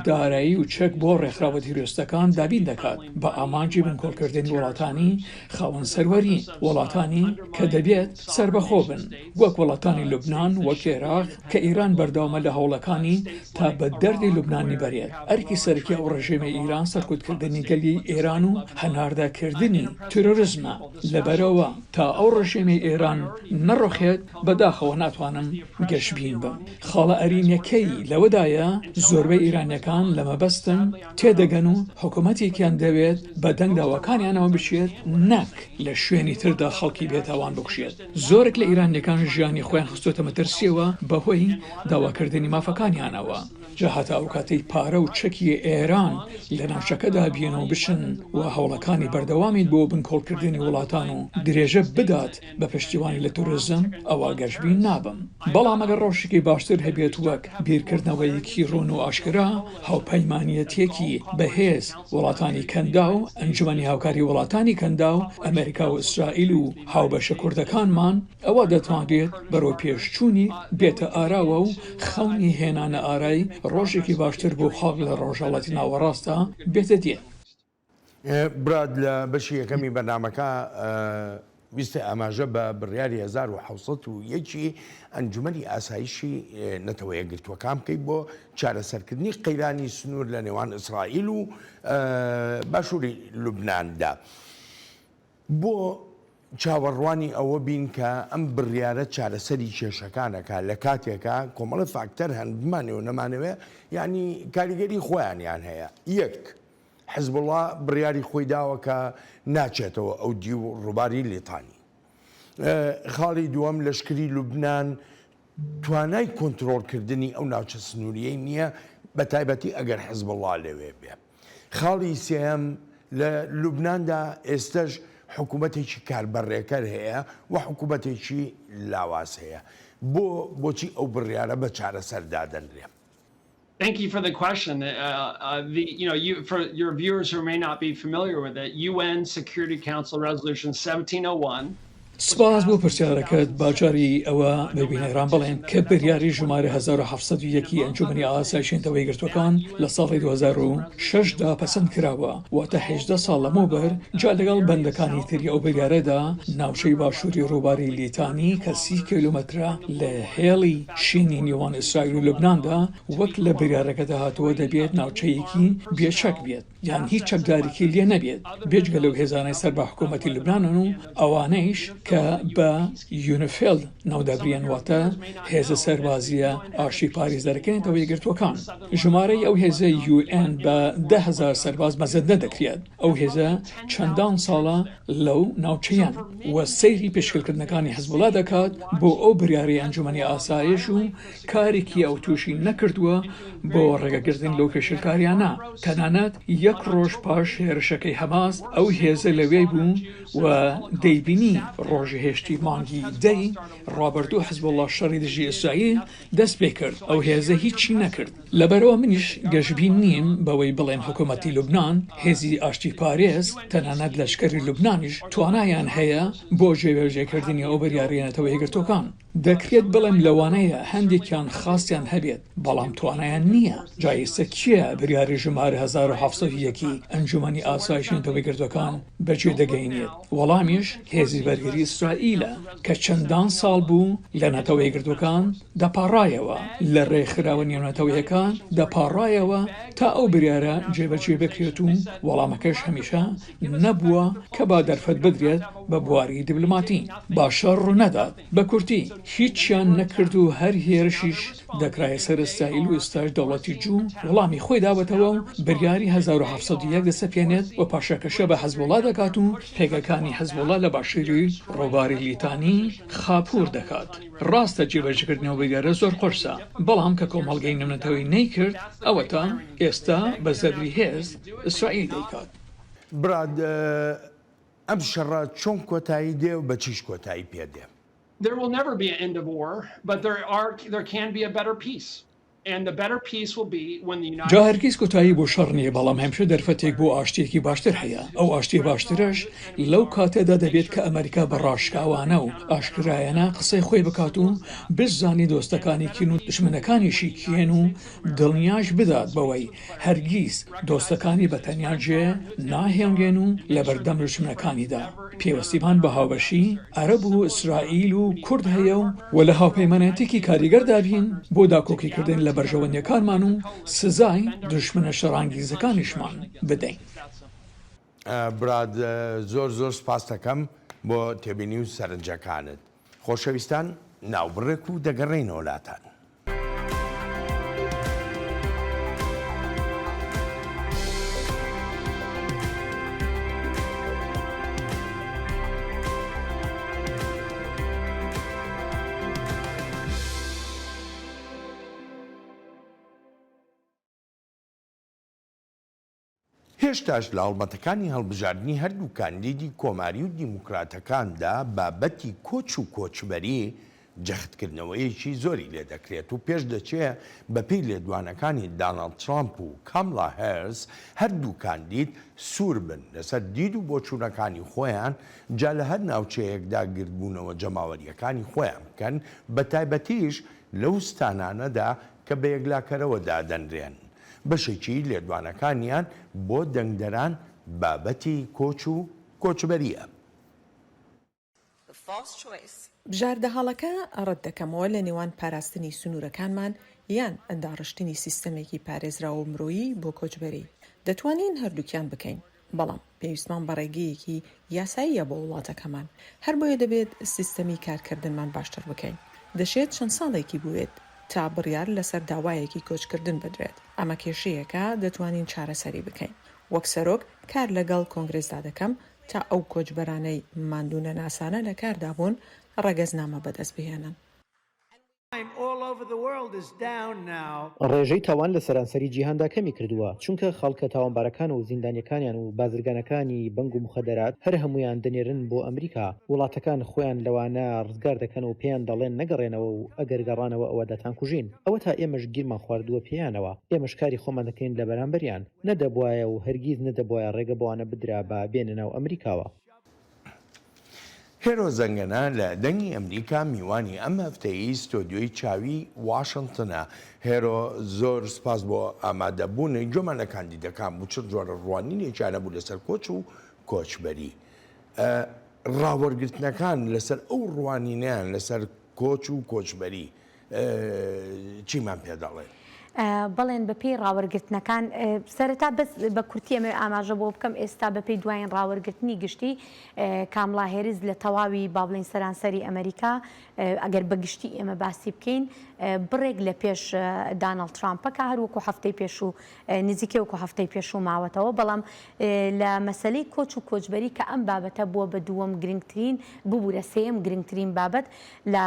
دارایی و چەک بۆ ڕێکخراوە تیرۆستەکان دابین دەکات بە ئامانجی بنکۆڵکردنی وڵاتانی خاوەن سەروەری وڵاتانی کە دەبێت سربەخۆ بن وەک وڵاتانی لوبناان وەک عێراق کە ئیران بەردەوامە لە هەوڵەکانی تا بە دەردی لوبنانی بەرێت. ئەرکی سەرکی ئەو ڕژێمە ئیران سەرکوتکردنی گەلی ئێران و هەناردەکردنی تۆرۆریزمە. لەبەرەوە تا ئەو ڕژێمەی ئێران نەڕۆخێت بەداخەوە ناتوانم گەشتبین بم. ئەرینەکەی لەوەدایە زۆربەی ئیرانیەکان لەمەبەستن تێدەگەن و حکوومەتێکیان دەوێت بە دەنگداوەکانیانەوە بچێت نەک لە شوێنی تردا خەڵکی بێتاوان بکشێت. زۆرێک لە ئیرانیەکان ژیانی خۆیان خستۆتە مەترسیەوە بەهۆی داواکردنی مافەکانیانەوە. جا هەتا ئەو کاتەی پارە و چەکی ئێران لە ناوچەکەدا بێنەوە بشن و هەوڵەکانی بەردەوامیت بۆ بنکۆڵکردنی وڵاتان و درێژە بدات بە پشتیوانی لە توورزم ئەوە گەشتبین نابم. بەڵام ئەگەر ڕۆژێکی باشتر هەبێت وەک بیرکردنەوەیەکی ڕۆن و ئاشکرا هاوپەیمانیەتێکی بەهێز وڵاتانی کەندا و ئەنجومەنی هاوکاری وڵاتانی کەندا و ئەمریکا و ئیسرائیل و هاوبەشە کوردەکانمان ئەوە دەتوانێت بەرەو پێشچوونی بێتە ئاراوە و خەونی هێنانە ئارایی ڕۆژێکی باشتر بۆ خاڵ لە ڕۆژهەڵاتی ناوەڕاستە بێتە دێ. براد لە بەشی یەکەمی بەرنامەکە ویستە ئاماژە بە بڕیاری 1970 ئەنجومەنی ئاسایشی نەتەوە یەکگرتووەکان بکەیت بۆ چارەسەرکردنی قەیرانی سنوور لە نێوان ئیسرائیل و باشووری لوبناندا بۆ چاوەڕوانی ئەوە بین کە ئەم بڕیارە چارەسەری کێشەکانەکە لە کاتێکە کۆمەڵە فاکتەر هەن بمانەوە نەمانەوێ ینی کاریگەری خۆیانیان هەیە. یەک حزب الله بڕیاری خۆی داوە کە ناچێتەوە ئەو دی و ڕووباری لیتانی. خاڵی دووەم لەشکری لوبنان توانای کۆنتڕۆڵکردنی ئەو ناوچە سنووریەی نییە بە تایبەتی ئەگەر حزب الله لەوێ بێ. خاڵی سێەم لە لوبناندا ئێستش حکوومەتێکی کاربەڕێکەر هەیە و حکوومەتێکی لاواز هەیە. بۆچی ئەو بڕیارە بە چارەسەردا دەنرێ؟ Thank you for the question. For your viewers who may not be familiar with it, UN Security Council Resolution 1701. سپاس بۆ پرسیارەکەت باجاری ئەوە ببینێران بڵێن کە بریاری ژمارە 1970 ئەنجومەنی ئاسایشێنەوەی گرتوەکان لە ساڵی 2006دا پەسەند کراوە واتە 18 ساڵ لەمەوبەر جا لەگەڵ بەندەکانی تری ئەو بریارەدا ناوچەی باشووری ڕووباری لیتانی کە 30 کیلومترە لە هێڵی شینی نێوان ئیسرائیل و لوبناندا وەک لە بریارەکەدا هاتووە دەبێت ناوچەیەکی بێچەک بێت یان هیچ چەکدارێکی لێ نەبێت بێجگە لەو هێزانەی سەر بە حکوومەتی لوبنانن و ئەوانەیش کە بە یونیفیل ناودەبرێن واتە هێزە سەربازیە ئاشی پارێزەرەکەنێتەوە یەکگرتووەکان. ژمارەی ئەو هێزە UN بە 10,000 سەرباز مەزەندە دەکرێت. ئەو هێزە چەندان ساڵە لەو ناوچەیان وە سەیری پێشکەلکردنەکانی حزبوڵا دەکات بۆ ئەو بریاری ئەنجومەنی ئاسایش و کارێکی ئەو تووشی نەکردووە بۆ ڕێگەگرتن لەو پێشکاریانە. تەنانەت یەک ڕۆژ پاش هێرشەکەی هەماس ئەو هێزە لەوێ بوو و دەیبینی ڕۆژی هێشتی مانگی دەی ڕابردوو حزب الله شەڕی دژی ئیسرائیل دەست پێ کرد ئەو هێزە هیچی نەکرد. لەبەرەوە منیش گەشتبین نیم بەوەی بڵێم حکوومەتی لوبنان هێزی ئاشتی پارێز تەنانەت لەشکری لوبنانیش توانایان هەیە بۆ جێبەجێکردنی ئەو بریارێنێتەوە یەکگرتووەکان. دەکرێت بڵێم لەوانەیە هەندێکیان خاستیان هەبێت بەڵام توانایان نییە. جایسە کیە بریاری ژمارە 1970 ئەنجومەنی ئاسایشێنەوە یەکگرتووەکان بەجێ دەگەینێت؟ وەڵامیش هێزی بەرگری ئیسرائیلە کە چەندان ساڵ بوو لە نەتەوە یەکگرتووەکان دەپاڕایەوە لە ڕێکخراوە نێونەتەوەیەکان دەپاڕایەوە تا ئەو بریارە جێبەجێ بکرێت و وەڵامەکەش هەمیشە نەبووە کە با دەرفەت بدرێت بە بواری دیبلۆماتی. باشە ڕوونەدات بە کورتی هیچیان نەکرد و هەر هێرشیش دەکرایە سەر ئیسرائیل و ئێستاش دەوڵەتی جوو وەڵامی خۆی داوەتەوە و بریاری 1970 دەسەپێنێت و پاشەکەشە بە حەزبوڵا دەکات و پێگەکانی حەزبوڵا لە باشووری ڕووباری لیتانی خاپوور دەکات. ڕاستە جێبەجێکردنەوە بریارە زۆر قورسە بەڵام کە کۆمەڵگەی نێونەتەوەی نەیکرد ئەوە تا ئێستا بە زەبری هێز ئیسرائیل دەیکات. براد ئەم شەڕە چۆن کۆتایی دێ و بە چیش کۆتایی پێدێ؟ There will never be an end of war, but there can be a better peace. And the better peace will be when the United جا هەرگیز کۆتایی بۆ شەڕ نییە بەڵام هەمیشە دەرفەتێک بۆ ئاشتێکی باشتر هەیە. ئەو ئاشتی باشترش لەو کاتەدا دەبێت کە ئەمریکا بە ڕاشکاوانە و ئاشکرایەنە قسەی خۆی بکات و بزانی دۆستەکانی کین و دشمنەکانیشی کێن و دڵنیاش بدات بەوەی هەرگیز دۆستەکانی بە تەنیا جێ ناهێنگێن و لە بەردەم دشمنەکانیدا. پێوەستیمان بە هاوبەشی عەرەب و ئیسرائیل و کورد هەیە و لە هاوپەیمانەتێکی کاریگەردا بین بۆ داکۆکیکردن لە بەرژەوەندیەکانمان و سزای دژمنە شەڕانگیزەکانیشمان بدەین. براد زۆر سپاس دەکەم بۆ تێبینی و سەرنجەکانت. خۆشەویستان ناوبڕێک و دەگەڕێینەوە وڵاتان. هێشتاش لە هەڵمەتەکانی هەڵبژاردننی هەردوو کاندیدی کۆماری و دیموکراتەکاندا بابەتی کۆچ و کۆچبەری جەختکردنەوەیەکی زۆری لێ دەکرێت و پێش دەچێ بەپێی لێدوانەکانی داناڵد ترامپ و کاملا هێرس هەردوو کاندید سوور بن لەسەر دید و بۆچوونەکانی خۆیان جا لە هەر ناوچەیەکدا گرتبوونەوە جەماوەریەکانی خۆیان بکەن بە تایبەتیش لەو ستانانەدا کە بە یەکلاکەرەوە دادەنرێن. بەشێکی لێدوانەکانیان بۆ دەنگدەران بابەتی کۆچ و کۆچبەریە. بژاردەهاڵەکە ڕەت دەکەمەوە لە نێوان پاراستنی سنوورەکانمان یان ئەنداڕشتنی سیستەمێکی پارێزراوە مرۆیی بۆ کۆچبەری. دەتوانین هەردووکیان بکەین، بەڵام پێویستمان بە ڕێگەیەکی یاساییە بۆ وڵاتەکەمان. هەر بۆیە دەبێت سیستەمی کارکردنمان باشتر بکەین. دەشێت چەند ساڵێکی بوێت تا بڕیار لەسەر داوایەکی کۆچکردن بدرێت. ئەمە کێشەیەکە دەتوانین چارەسەری بکەین. وەک سەرۆک کار لەگەڵ کۆنگرێسدا دەکەم تا ئەو کۆچبەرانەی ماندوونە ناسانە لە کاردابوون ڕەگەزنامە بەدەست بهێنن. ڕێژەی تاوان لە سەرانسەری جیهاندا کەمی کردووە، چونکە خەڵکە تاوانبارەکان و زیندانیەکانیان و بازرگانەکانی بەنگ و مخەدەرات هەر هەمویان دەنێرن بۆ ئەمریکا. وڵاتەکان خۆیان لەوانە ڕزگار دەکەن و پێیان دەڵێن نەگەڕێنەوە و ئەگەر گەڕانەوە ئەوە دەتان کوژین. ئەوە تا ئێمەش گیرمان خواردووە پێیانەوە، ئێمەش کاری خۆمان دەکەین لە بەرامبەریان. نەدەبوایە و هەرگیز نەدەبوایە ڕێگە بۆوانە بدرا بە بێنە ناو ئەمریکاوە. هێرۆ زەنگەنە لە دەنگی ئەمریکا میوانی ئەم هەفتەیە ستۆدیۆی چاوی واشنگتنە. هێرۆ زۆر سپاس بۆ ئامادەبوونی جۆمانە کاندیدەکان بوو چ جۆرە ڕوانینێکیانە بوو لەسەر کۆچ و کۆچبەری. ڕاوەرگرتنەکان لەسەر ئەو ڕوانینیان لەسەر کۆچ و کۆچبەری چیمان پێداڵێ؟ بەڵێن بەپێی ڕاوەرگرتنەکان سەرەتا بەس بە کورتی ئەمە ئاماژە بۆ بکەم ئێستا بەپێی دوایین ڕاوەرگرتنی گشتی کاملا هێرز لە تەواوی با بڵین سەرانسەری ئەمریکا ئەگەر بەگشتی ئێمە باسی بکەین بڕێک لە پێش دانەڵد ترامپەکە هەروەکو هەفتەی پێش و نزیکەی وەکو هەفتەی پێش و ماوەتەوە. بەڵام لە مەسەلەی کۆچ و کۆچبەری کە ئەم بابەتە بووە بە دووەم گرنگترین ببوورە سێم گرنگترین بابەت لە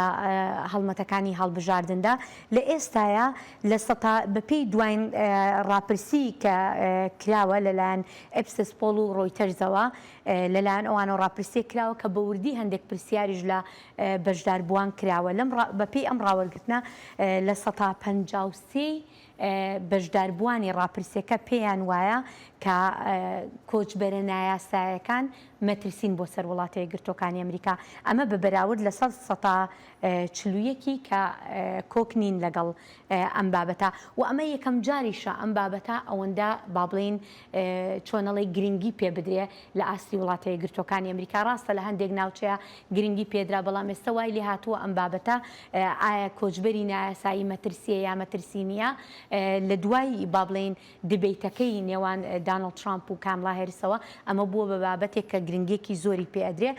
هەڵمەتەکانی هەڵبژاردندا لە ئێستاە لە سەتا بەپێی دوایین ڕاپرسی کە کراوە لەلایەن ئەپسپۆڵ و ڕۆیتەرزەوە لەلایەن ئەوانە ڕاپرسی کراوە کە بەوردی هەندێک پرسیاریش لە بەشداربووان کراوە لەم بەپێی ئەم ڕاوەرگرتنە لە 153 بەشداربووانی ڕاپرسیەکە پێیان وایە کە کۆچبەرە نایاسایەکان مەترسین بۆ سەر وڵاتە یەکگرتووەکانی ئەمریکا. ئەمە بە بەراورد لە 140 کە کۆکنین لەگەڵ ئەم بابەتە و ئەمە یەکەم جاریشە ئەم بابەتە ئەوەندە با بڵین چۆنەڵی گرنگی پێ بدرێ لە ئاستی وڵاتە یەکگرتووەکانی ئەمریکا. ڕاستە لە هەندێک ناوچەیە گرنگی پێدرا، بەڵام ئێستا وای لێ هاتووە ئەم بابەتە ئایا کۆچبەری نایاسایی مەترسیە یا مەترسی نییە. لە دوای با بڵین دبیتەکەی نێوان دانەڵد ترامپ و کاملا هێرسەوە ئەمە بووە بە بابەتێک کە گرنگێکی زۆری پێدرێ.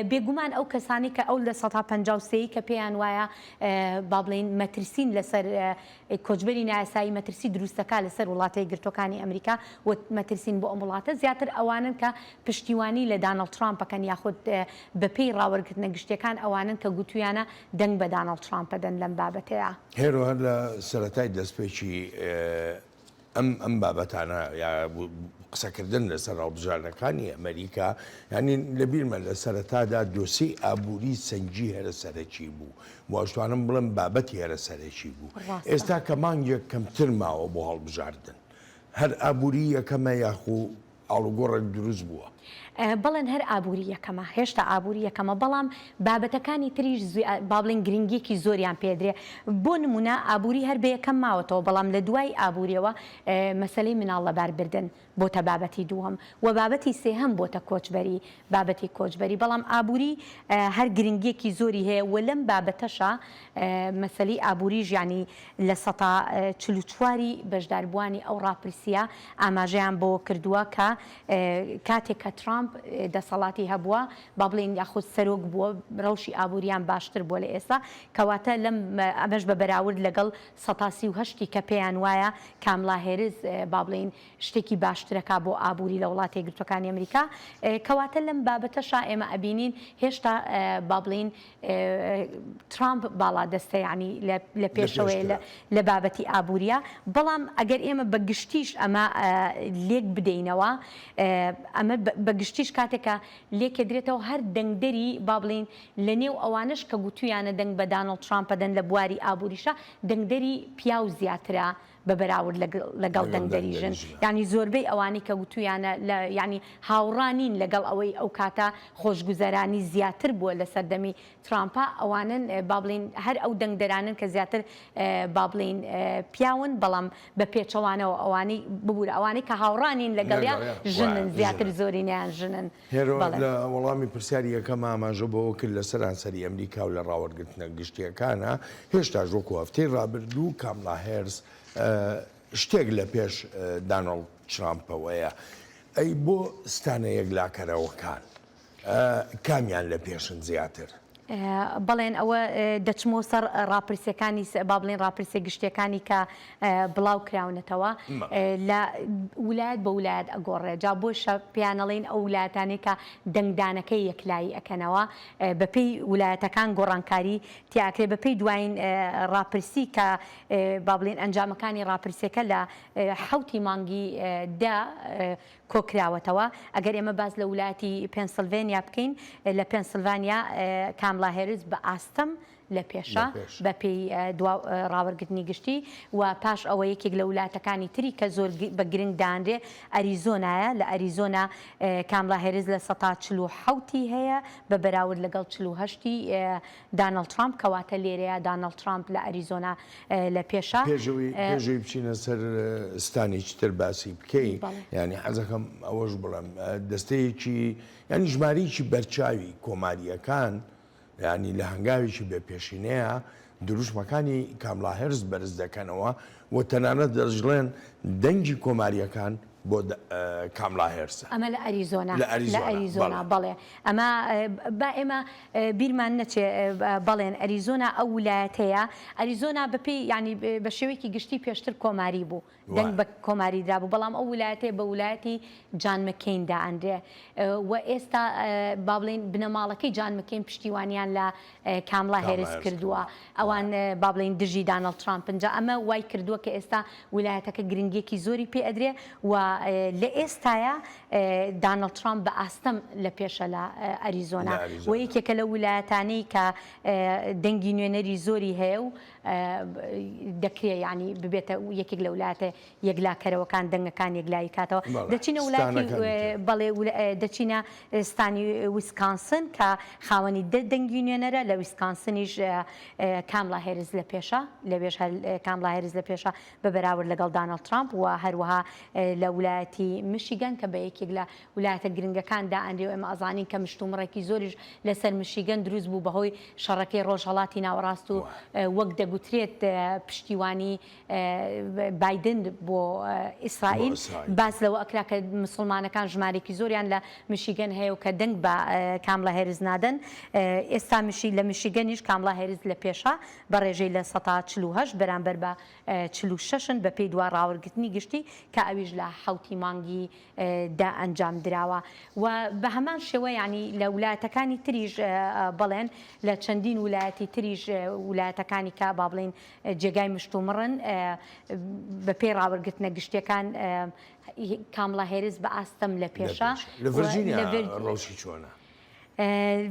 بێگومان ئەو کەسانی کە ئەو لە 153 کە پێیان وایە با بڵین مەترسین لەسەر کۆچبەری نایاسایی مەترسی دروستەکە لەسەر وڵاتە یەکگرتووەکانی ئەمریکا و مەترسین بۆ ئەم وڵاتە زیاتر ئەوانن کە پشتیوانی لە دانەڵد ترامپەکەن یاخود بەپێی ڕاوەرگرتنە گشتیەکان ئەوانن کە گوتویانە دەنگ بە دانەڵد ترامپە دەن لەم بابەتەیە. هێرۆ هەر لە سەرەتای دەستپێکی ئەم بابەتانە یا قسەکردن لەسەر ڕاوبژاردنەکانی ئەمریکا ینی لەبیرمە لە سەرەتادا دۆسی ئابووری سەنجی هەرە سەرەکی بوو واشتوانم بڵم بابەتی هەرە سەرەکی بوو. ئێستا کە مانگێک کەمتر ماوە بۆ هەڵبژاردن هەر ئابووری یەکەمە یاخو ئاڵوگۆڕێک دروست بووە. بەڵێن هەر ئابووری یەکەمە هێشتا ئابووری یەکەمە، بەڵام بابەتەکانی تریش با بڵین گرنگێکی زۆریان پێدرێ. بۆ نمونە ئابووری هەر بە یەکەم ماوەتەوە، بەڵام لە دوای ئابووریەوە مەسەلەی مناڵ لەباربردن بۆتە بابەتی دووەم و بابەتی سێهەم بۆتە کۆچبەری بابەتی کۆچبەری. بەڵام ئابووری هەر گرنگێکی زۆری هەیە و لەم بابەتەشە مەسەلەی ئابووری ژیانی لە 144 بەشداربووانی ئەو ڕاپرسیە ئاماژەیان بۆ کردووە کە کاتێک کە ترامپ دەسەڵاتی هەبووە با بڵین یاخود سەرۆک بووە ڕەوشی ئابووریان باشتر بووە لە ئێستا کەواتە لەم ئەمەش بە بەراورد لەگەڵ 138 کە پێیان وایە کاملا هێرز با بڵین شتێکی باشترەکە بۆ ئابووری لە وڵاتە یەکگرتووەکانی ئەمریکا. کەواتە لەم بابەتەشا ئێمە ئەبینین هێشتا با بڵین ترامپ باڵا دەستە ینی لە پێشەوەی لە بابەتی ئابووریە. بەڵام ئەگەر ئێمە بەگشتیش ئەمە لێک بدەینەوە ئەمە بەگشتیش کاتێکە لێکێ درێتەوە هەر دەنگدەری با بڵین لە نێو ئەوانش کە گوتویانە دەنگ بە دانەڵد ترامپە دەن لە بواری ئابووریشە دەنگدەری پیاو زیاترە بە بەراورد لەگەڵ دەنگدەریژن. ینی زۆربەی ئەوانی کە گوتویانە ینی هاوڕانین لەگەڵ ئەوەی ئەو کاتە خۆشگوزەرانی زیاتر بووە لە سەردەمی ترامپە ئەوانن با بڵین هەر ئەو دەنگدەرانن کە زیاتر با بڵین پیاون بەڵام بە پێچەوانەوە ئەوانی ببوورە ئەوانەی کە هاوڕانین لەگەڵیا ژنن زیاتر زۆرینە سینیان ژنن هێرۆ لە وەڵامی پرسیاری یەکەم ئاماژە بۆ کرد لە سەرانسەری ئەمریکا و لە ڕاوەرگرتنە گشتیەکانە هێشتا ژۆکو هەفتەی ڕابردوو کاملا هێرس شتێک لە پێش دانەڵد ترامپەوەیە ئەی بۆ ستانە یەکلاکەرەوەکان کامیان لە پێشن زیاتر بەڵێن ئەوە دەچمەوە سەر ڕاپرسیەکانی با بڵێن ڕاپرسیە گشتیەکانی کە بڵاو کراونەتەوە لە ویلایەت بە ویلایەت ئەگۆڕێ جا بۆشە پیانەڵێن ئەو ویلایەتانی کە دەنگدانەکەی یەکلایی ئەکەنەوە بەپێی ویلایەتەکان گۆڕانکاری تیاکرێ بەپێی دوایین ڕاپرسی کە با بڵێن ئەنجامەکانی ڕاپرسیەکە لە حوتی مانگی دا کۆکراوەتەوە ئەگەر ئێمە باز لە ویلایەتی پێنسیلڤانیا بکەین لە پێنسیلڤانیا کاملا هێرس بە ئاستەم لە پێشە بە پێی ڕاوەرگرتنی گشتی و پاش ئەوە یەکێک لە وڵاتەکانی تری کە زۆر بە گرنگ دانرێ ئەریزۆنایە لە ئەریزۆنا کاملا هێرس لە ١٤٧ هەیە بە بەراورد لەگەڵ 48 دانەڵد ترامپ کەواتە لێرەیە دانەڵد ترامپ لە ئەریزۆنا لە پێشە پێشەوەی بچینە سەر ستانێکی تر باسی بکەین ینی حەزەکەم ئەوەش بڵم دەستەیەکی ینی ژمارەیەکی بەرچاوی کۆماریەکان ینی لە هەنگاوێکی بێپێشینەیە دروشمەکانی کاملا هێرس بەرز دەکەنەوە و تەنانەت دەژڵێن دەنگی کۆماریەکان بۆ کاملا هێرسە ئەمە لە ئەریزۆنا لە ئەریزۆنا بەڵێ ئەمە با ئێمە بیرمان نەچێ بەڵێن ئەریزۆنا ئەو ویلایەتەیە ئەریزۆنا بەپێی ینی بە شێوەیەکی گشتی پێشتر کۆماری بوو دەنگ بە کۆماری درابوو بەڵام ئەو ویلایەتەیە بە ویلایەتی جان مەکەیندا ئەندرێ و ئێستا با بڵێن بنەماڵەکەی جان مەکەین پشتیوانیان لە کاملا هێرس کردووە ئەوان با بڵێن دژی دانەڵد ترامپنجا ئەمە وای کردووە کە ئێستا ویلایەتەکە گرنگێکی زۆری پێ ئەدرێ و لە ئێستاە دانەڵد ترامپ بە ئاستەم لە پێشە لە ئەریزۆنا و یەکێکە لە ویلایەتانەی کە دەنگی نوێنەری زۆری هەیە و دەکرێت ینی ببێتە یەکێک لە ویلایەتە یەکلاکەرەوەکان دەنگەکان یەکلایی کاتەوە دەچینە وڵاتی بەڵێ دەچینە ستانی ویسکانسن کە خاوەنی دەنگی نوێنەرە لە ویسکانسنیش کاملا هێرس لە پێشە لەبێش کاملا هێرس لە پێشە بە بەراورد لەگەڵ دانەڵد ترامپ و هەروەها لە ویلایەتی میشیگەن کە بە یەکێک لە ویلایەتە گرنگەکاندا ئەندێ ئێمە ئەزانین کە مشتومڕێکی زۆریش لەسەر میشیگەن دروست بوو بەهۆی شەڕەکەی ڕۆژهەڵاتی ناوەڕاست و وەک دەگوترێت پشتیوانی بایدن بۆ ئیسرائیل باس لەوە ئەکرا کە مسلمانەکان ژمارێکی زۆریان لە میشیگەن هەیە و کە دەنگ بە کاملا هێرس نادەن ئێستا لە میشیگەنیش کاملا هێرس لە پێشە بە ڕێژەی لە ١٤٨ بەرامبەر بە 46 بە پێی دوا ڕاوەرگرتنی گشتی کە ئەویش لە حوتی مانگی دا ئەنجام دراوە و بە هەمان شێوە ینی لە ویلایەتەکانی تریش بڵێن لە چەندین ویلایەتی تریش ویلایەتەکانی کە با بڵێن جێگای مشتومڕن بە پێی ڕاوەرگرتنە گشتیەکان کاملا هێرس بە ئاستەم لە پێشە لە ڤرجینیا ڕۆژی چۆنە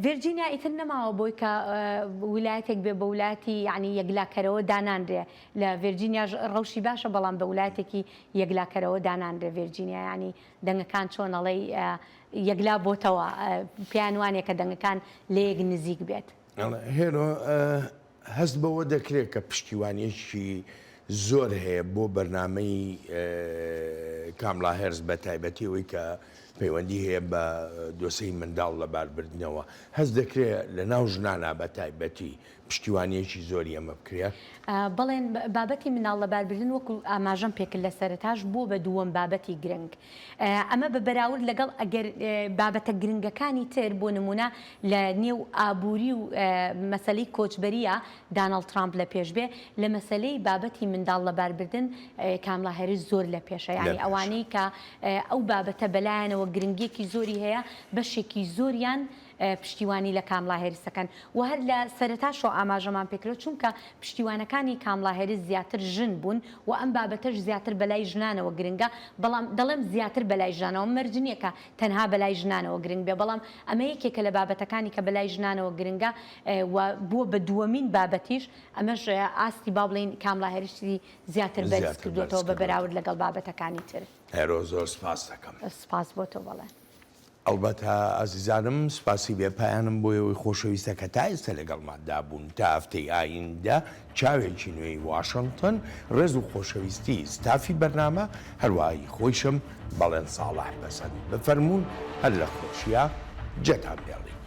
ڤێرجینیا ئیتر نەماوە بۆی کە ویلایەتێک بێ بە ویلایەتی ینی یەکلاکەرەوە داناندرێ لە ڤێرجینیا ڕەوشی باشە بەڵام بە ویلایەتێکی یەکلاکەرەوە داناندرێ ڤێرجینیا ینی دەنگەکان چۆنەڵەی یەکلا بۆتەوە پیان وانێک کە دەنگەکان لە یەک نزیک بێت هێرۆ هەست بەوە دەکرێت کە پشتیوانیەکی زۆر هەیە بۆ بەرنامەی کاملا هێرس بە تایبەتی ئەوەی کە پەیوەندی هەیە بە دۆسەی منداڵ لە باربردنەوە هەست دەکرێت لە ناو ژنانە بە تایبەتی پشتیوانیەکی زۆری ئەمە بکرێت بەڵێن بابەتی مناڵ لە باربردن وەکو ئاماژەم پێکرد لە سەرەتاش بۆ بە دووەم بابەتی گرنگ ئەمە بە بەراورد لەگەڵ ئەگەر بابەتە گرنگەکانی تر بۆ نمونە لە نێو ئابووری و مەسەلەی کۆچبەریە دانەڵد ترامپ لە پێش بێ لە مەسەلەی بابەتی منداڵ لە باربردن کاملا هێرس زۆر لە پێشە ینی ئەوانەی کە ئەو بابەتە بەلایەنەوە گرنگێکی زۆری هەیە بەشێکی زۆریان پشتیوانی لە کاملا هێرسەکەن و هەر لە سەرەتاشۆ ئاماژەمان پێکرێت چونکە پشتیوانەکانی کاملا هێرس زیاتر ژن بوون و ئەم بابەتەش زیاتر بەلای ژنانەوە گرنگە بەڵام دەڵێم زیاتر بەلای ژنانەوە مەرجنیەکە تەنها بەلای ژنانەوە گرنگ بێ بەڵام ئەمە یەکێکە لە بابەتەکانی کە بەلای ژنانەوە گرنگە و بووە بە دووەمین بابەتیش ئەمەش ئاستی با بڵێن کاملا هێرسی زیاتر بەرز کردوێتەوە بە بەراورد لەگەڵ بابەتەکانی تر هێرۆ زۆر سپاس دەکەم سپاس بۆ تۆ بەڵێ ئەلبەتە ئازیزانم سپاسی بێپایانم بۆ ئەوەی خۆشەویستە کە تا ئێستا لەگەڵماندا بوون تا هەفتەی ئایندە چاوێکی نوێی واشنگتن ڕێز و خۆشەویستی ستافی بەرنامە هەروایی خۆیشم بەڵێن ساڵح بەسەند بفەرمونون هەر لە خۆشیە جێتان بێڵی.